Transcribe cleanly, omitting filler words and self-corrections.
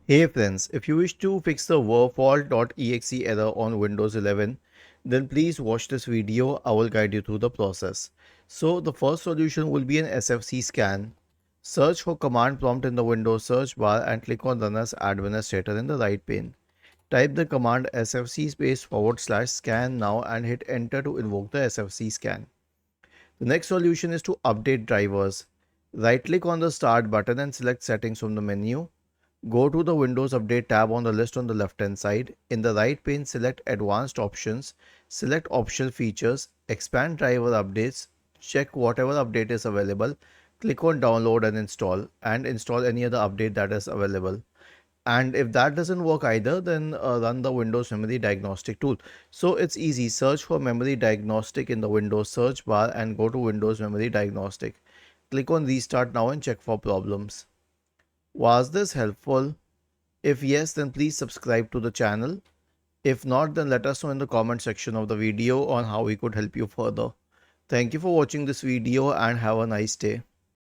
Hey friends, if you wish to fix the WerFault.exe error on Windows 11, then please watch this video. I will guide you through the process. So the first solution will be an SFC scan. Search for command prompt in the Windows search bar and click on Run as Administrator in the right pane. Type the command sfc /scan now and hit enter to invoke the SFC scan. The next solution is to update drivers. Right click on the start button and select settings from the menu. Go to the Windows Update tab on the list on the left hand side. In the right pane, select Advanced Options, select Optional Features, expand driver updates, check whatever update is available, click on Download and install any other update that is available. And if that doesn't work either, then run the Windows Memory Diagnostic tool. So it's easy. Search for Memory Diagnostic in the Windows search bar and go to Windows Memory Diagnostic. Click on Restart now and check for problems. Was this helpful? If yes, then please subscribe to the channel. If not, then let us know in the comment section of the video on how we could help you further. Thank you for watching this video and have a nice day.